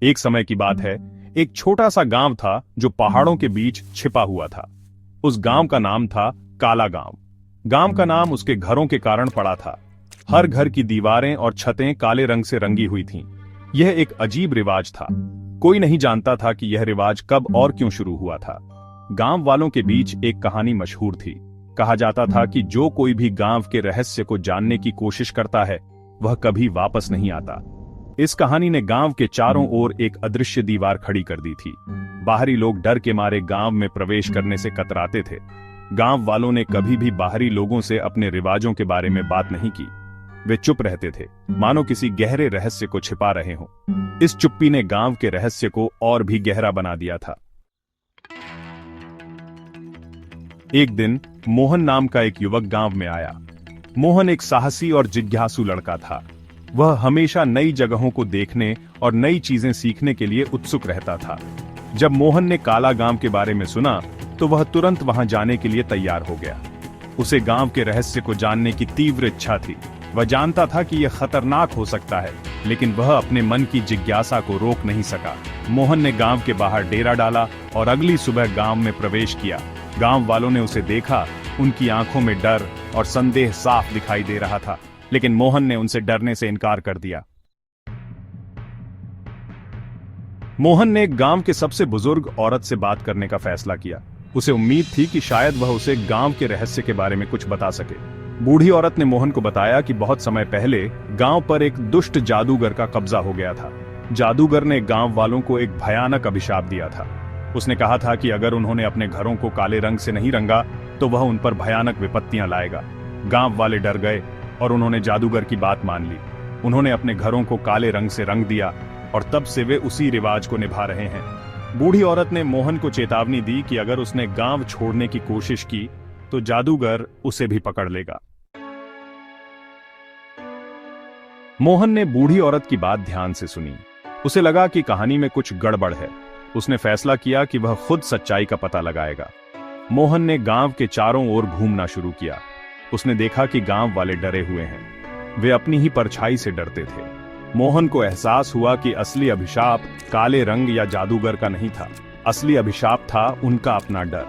एक समय की बात है, एक छोटा सा गांव था जो पहाड़ों के बीच छिपा हुआ था। उस गांव का नाम था काला गांव। गांव का नाम उसके घरों के कारण पड़ा था। हर घर की दीवारें और छतें काले रंग से रंगी हुई थीं। यह एक अजीब रिवाज था। कोई नहीं जानता था कि यह रिवाज कब और क्यों शुरू हुआ था। गांव वालों के बीच एक कहानी मशहूर थी। कहा जाता था कि जो कोई भी गांव के रहस्य को जानने की कोशिश करता है, वह कभी वापस नहीं आता। इस कहानी ने गांव के चारों ओर एक अदृश्य दीवार खड़ी कर दी थी। बाहरी लोग डर के मारे गांव में प्रवेश करने से कतराते थे। गांव वालों ने कभी भी बाहरी लोगों से अपने रिवाजों के बारे में बात नहीं की। वे चुप रहते थे, मानो किसी गहरे रहस्य को छिपा रहे हों। इस चुप्पी ने गांव के रहस्य को और भी गहरा बना दिया था। एक दिन मोहन नाम का एक युवक गांव में आया। मोहन एक साहसी और जिज्ञासु लड़का था। वह हमेशा नई जगहों को देखने और नई चीजें सीखने के लिए उत्सुक रहता था। जब मोहन ने काला गांव के बारे में सुना, तो वह तुरंत वहां जाने के लिए तैयार हो गया। उसे गांव के रहस्य को जानने की तीव्र इच्छा थी। वह जानता था कि यह खतरनाक हो सकता है, लेकिन वह अपने मन की जिज्ञासा को रोक नहीं सका। मोहन ने गांव के बाहर डेरा डाला और अगली सुबह गांव में प्रवेश किया। गांव वालों ने उसे देखा। उनकी आंखों में डर और संदेह साफ दिखाई दे रहा था, लेकिन मोहन ने उनसे डरने से इनकार कर दिया। मोहन ने गांव के सबसे बुजुर्ग औरत से बात करने का फैसला किया। उसे उम्मीद थी कि शायद वह उसे गांव के रहस्य के बारे में कुछ बता सके। बूढ़ी औरत ने मोहन को बताया कि बहुत समय पहले गांव पर एक दुष्ट जादूगर का कब्जा हो गया था। जादूगर ने गांव वालों को एक भयानक अभिशाप दिया था। उसने कहा था कि अगर उन्होंने अपने घरों को काले रंग से नहीं रंगा, तो वह उन पर भयानक विपत्तियां लाएगा। गांव वाले डर गए और उन्होंने जादूगर की बात मान ली। उन्होंने अपने घरों को काले रंग से रंग दिया और तब से वे उसी रिवाज को निभा रहे हैं। बूढ़ी औरत ने मोहन को चेतावनी दी कि अगर उसने गांव छोड़ने की कोशिश की, तो जादूगर उसे भी पकड़ लेगा। मोहन ने बूढ़ी औरत की बात ध्यान से सुनी। उसे लगा कि कहानी में कुछ गड़बड़ है। उसने फैसला किया कि वह खुद सच्चाई का पता लगाएगा। मोहन ने गांव के चारों ओर घूमना शुरू किया। उसने देखा कि गांव वाले डरे हुए हैं। वे अपनी ही परछाई से डरते थे। मोहन को एहसास हुआ कि असली अभिशाप काले रंग या जादूगर का नहीं था। असली अभिशाप था उनका अपना डर।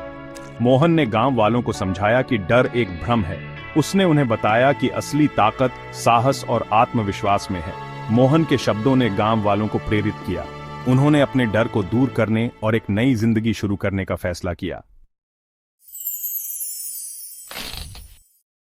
मोहन ने गांव वालों को समझाया कि डर एक भ्रम है। उसने उन्हें बताया कि असली ताकत साहस और आत्मविश्वास में है। मोहन के शब्दों ने गांव वालों को प्रेरित किया। उन्होंने अपने डर को दूर करने और एक नई जिंदगी शुरू करने का फैसला किया।